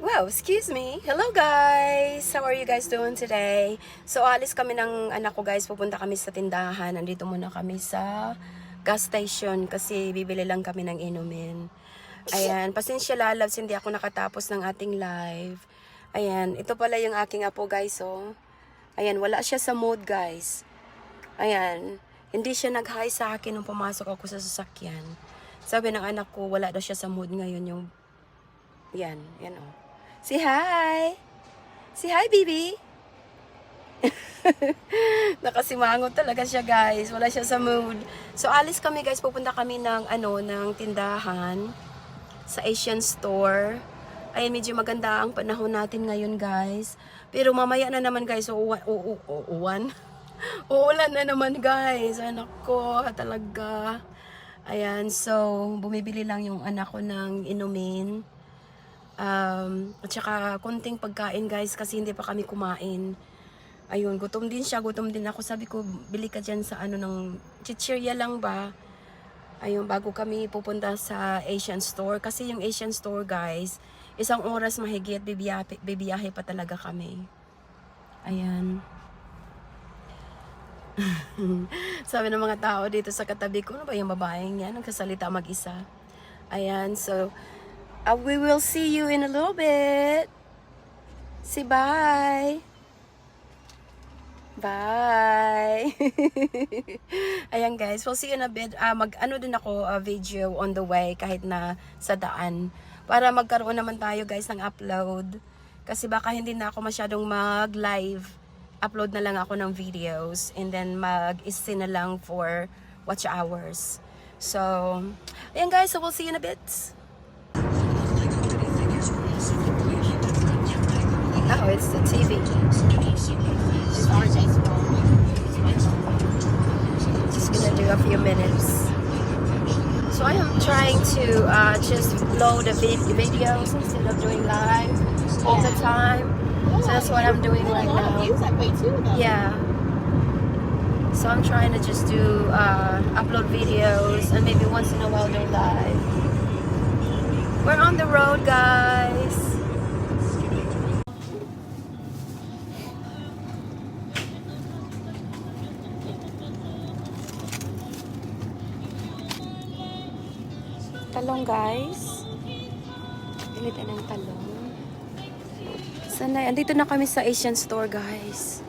Wow, excuse me. Hello guys! How are you guys doing today? So, alis kami ng anak ko guys. Pupunta kami sa tindahan. Nandito muna kami sa gas station kasi bibili lang kami ng inumin. Ayan, pasensya lalabs, hindi ako nakatapos ng ating live. Ayan, ito pala yung aking apo guys, oh. Ayan, wala siya sa mood guys. Ayan, hindi siya nag-hi sa akin nung pumasok ako sa sasakyan. Sabi ng anak ko, wala daw siya sa mood ngayon yung... Yan, yan oh. Say hi! Say hi, baby! Nakasimangot talaga siya, guys. Wala siya sa mood. So, alis kami, guys. Pupunta kami ng, ng tindahan sa Asian store. Ayan, medyo maganda ang panahon natin ngayon, guys. Pero mamaya na naman, guys. Uulan na naman, guys. Anak ko, talaga. Ayan, so, bumibili lang yung anak ko ng inumin. At saka konting pagkain guys kasi hindi pa kami kumain. Ayun, gutom din siya, gutom din ako. Sabi ko, bili ka dyan sa ng chichirya lang ba? Ayun, bago kami pupunta sa Asian store. Kasi yung Asian store guys, 1 oras mahigit, bibiyahe pa talaga kami. Ayan. Sabi ng mga tao dito sa katabi ko, ano ba yung babaeng yan? Nagsasalita mag-isa. Ayan, so... we will see you in a little bit. Say bye. Bye. Ayan guys, we'll see you in a bit. Mag-ano din ako video on the way kahit na sa daan. Para magkaroon naman tayo guys ng upload. Kasi baka hindi na ako masyadong mag-live. Upload na lang ako ng videos. And then mag-istin na lang for watch hours. So, ayan guys, so we'll see you in a bit. Oh, it's the TV. Just gonna do a few minutes. So I am trying to just load the videos instead of doing live all the time. So that's what I'm doing right now. Yeah. So I'm trying to just do upload videos and maybe once in a while do live. We're on the road, guys. Talong guys. Pilitan ng talong. Sana, andito na kami sa Asian store guys.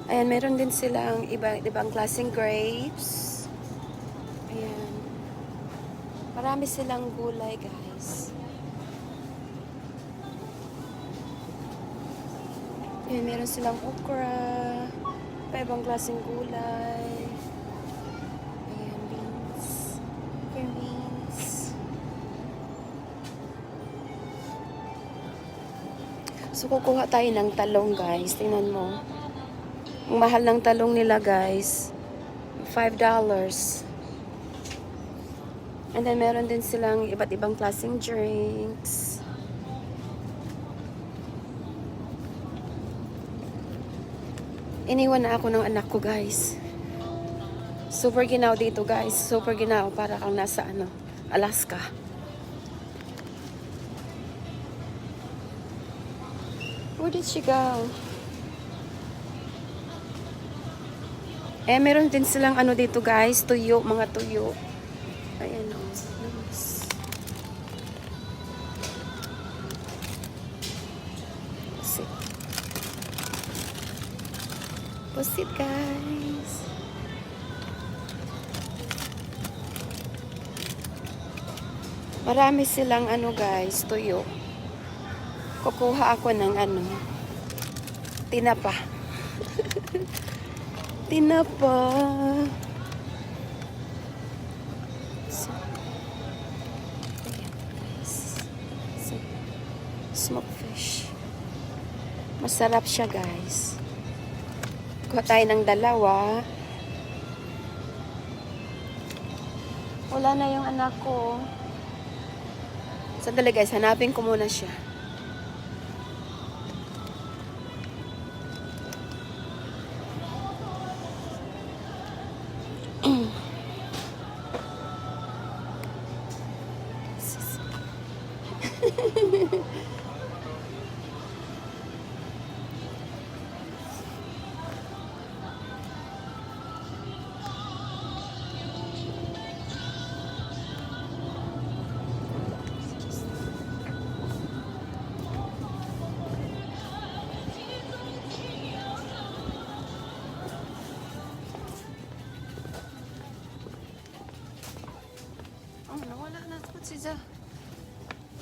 Ayan, meron din silang ibang klaseng grapes. Ayan. Marami silang gulay guys. Ayan, meron silang okra. Pa ibang klaseng gulay. Ayan, beans. Green beans. So, kukuha tayo ng talong, guys. Tingnan mo. Ang mahal ng talong nila, guys. $5. And then, meron din silang iba't ibang klaseng drinks. Iniwan na ako ng anak ko, guys. Super ginaw dito, guys. Super ginaw. Para kang nasa, Alaska. Where did she go? Meron din silang dito guys, tuyo, mga tuyo. Ayan o. Nice. Pusit. Pusit guys. Marami silang guys, tuyo. Kukuha ako ng tinapa. Tinapa. So, ayan guys. So, smoked fish. Masarap siya guys. Kuha tayo ng 2. Wala na yung anak ko. Sandali guys, hanapin ko muna siya. Oh, nawala na ito siya.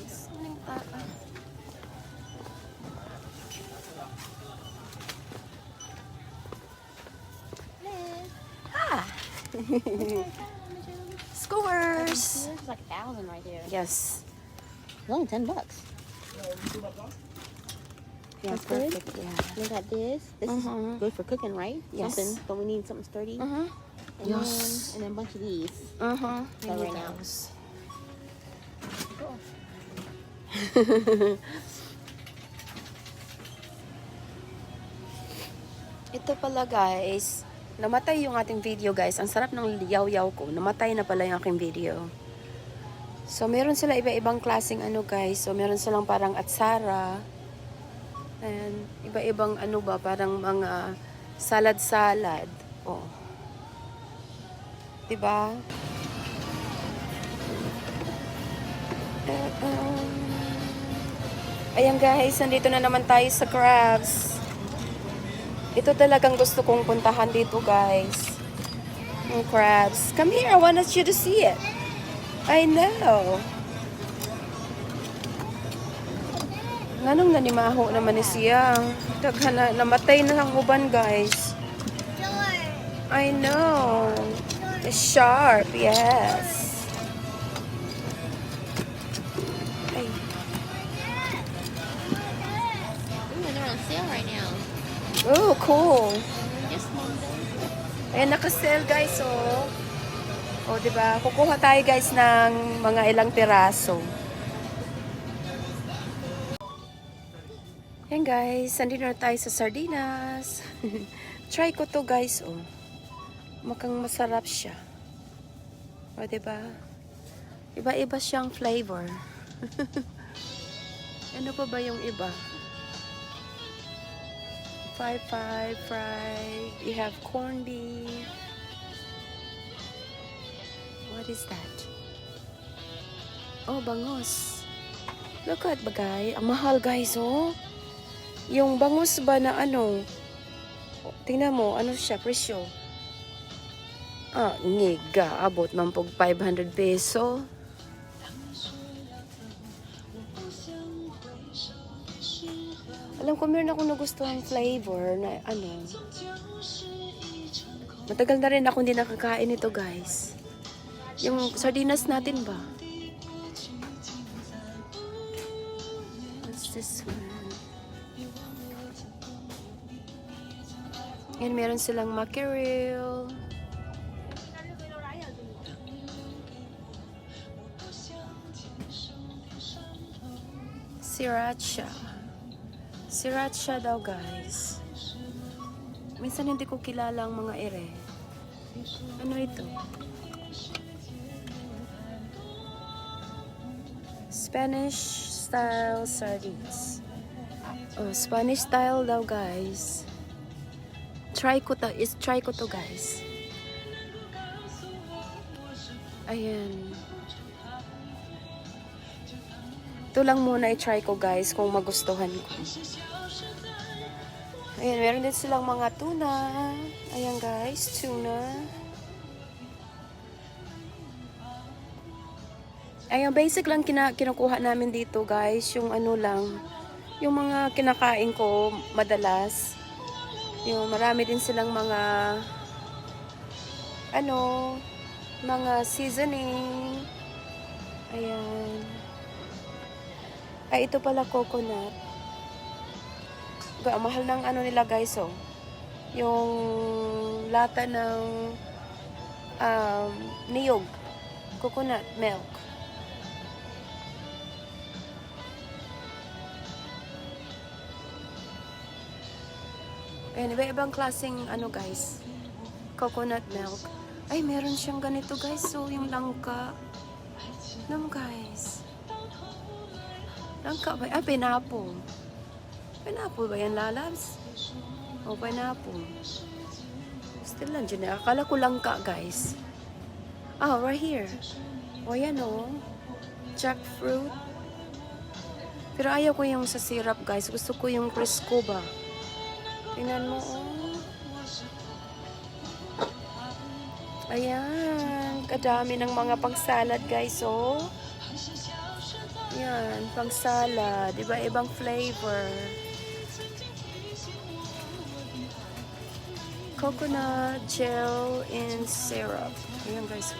Suning taa. Ah! Scores! There's like 1,000 right here. Yes. It's only $10. Yeah, That's good. perfect. Yeah. We got this. This is good for cooking, right? Yes. Something, but we need something sturdy. Uh-huh. And Yes. then a bunch of these. Uh-huh. So right now. Ito pala guys, namatay yung ating video guys. Ang sarap ng yaw-yaw ko. Namatay na pala yung aking video. So meron sila iba-ibang klaseng ano guys. So meron silang parang atsara. And iba-ibang ano ba, parang mga salad-salad. Oh. 'Di ba? Ayan guys, nandito na naman tayo sa crabs. Ito talagang gusto kong puntahan dito guys. Yung crabs. Come here, I wanted you to see it. I know. Nganong nanimaho naman ni siya. Daghana, namatay na lang uban guys. I know. It's sharp, yes. Ay. Ooh, and they're on sale right now. Oh, cool. Just one day. Ayan, naka-sale guys, oh. O, diba? Kukuha tayo guys ng mga ilang piraso. Ayan guys, nandito na tayo sa sardinas. Try ko to guys, oh. Mukhang masarap siya. O, diba? Iba-iba siyang flavor. Ano pa ba yung iba? 5-5 fried. You have corned beef. What is that? Oh, bangus. Look at bagay. Ang mahal guys, oh. Yung bangus ba na ano? Tingnan mo, ano siya, presyo? Ah, ngiga. Abot man pog 500 peso. Alam ko, meron ako nagustuhan flavor na ano. Matagal na rin ako hindi nakakain ito guys. Yung sardinas natin ba? What's this one? And meron silang mackerel. Sriracha. Sriracha daw guys. Minsan hindi ko kilala ang mga ere. Ano ito? Spanish style sardines. Oh, Spanish style daw guys. Try ko to guys. Ayan. Ito lang muna i-try ko guys kung magustuhan ko. Ayan, meron din silang mga tuna. Ayan guys, tuna. Ayan, basic lang kinukuha namin dito guys. Yung ano lang, yung mga kinakain ko madalas. Yung marami din silang mga ano, mga seasoning. Ayan. Ay, ito pala coconut. Ang mahal ng ano nila guys, oh. Yung lata ng niyog. Coconut milk. Ayan, iba-ibang klaseng ano guys. Coconut milk. Ay, meron siyang ganito guys. So, yung langka. Nam guys. Langka ba? Ah, pineapple. Pineapple ba yan, lalabs? Oh, pineapple. Still lang dyan. Akala ko langka, guys. Oh, right here. Oh, yan oh. Jackfruit. Pero ayaw ko yung sa syrup, guys. Gusto ko yung Crisco ba. Tingnan mo, oh. Ayan. Kadami ng mga pang-salad, guys, oh. Ayan, pang-salad. Iba-ibang flavor. Coconut gel and syrup. Ayan, guys.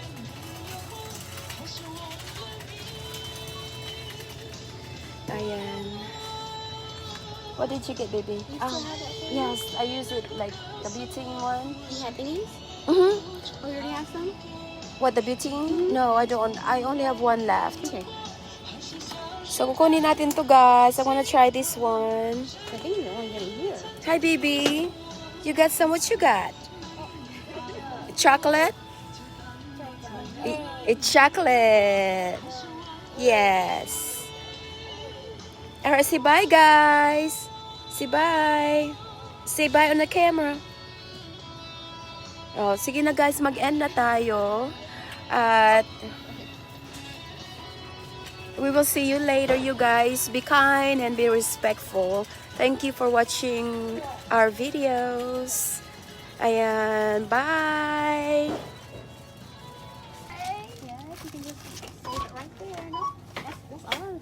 Ayan. What did you get, baby? Yes, I use it like the beauty one. You have these? Mm-hmm. Oh, you already have some? What, the beauty? No, I don't. I only have one left. Okay. So, kukunin natin to, guys. I wanna try this one. I think you're only getting here. Hi, baby. You got some? What you got? Chocolate? It's chocolate. Yes. Alright, say bye, guys. Say bye. Say bye on the camera. Oh, sige na, guys. Mag-end na tayo. At we will see you later, you guys. Be kind and be respectful. Thank you for watching our videos. Ayan, bye! Yeah, you can just save it right there. No, that's all I'm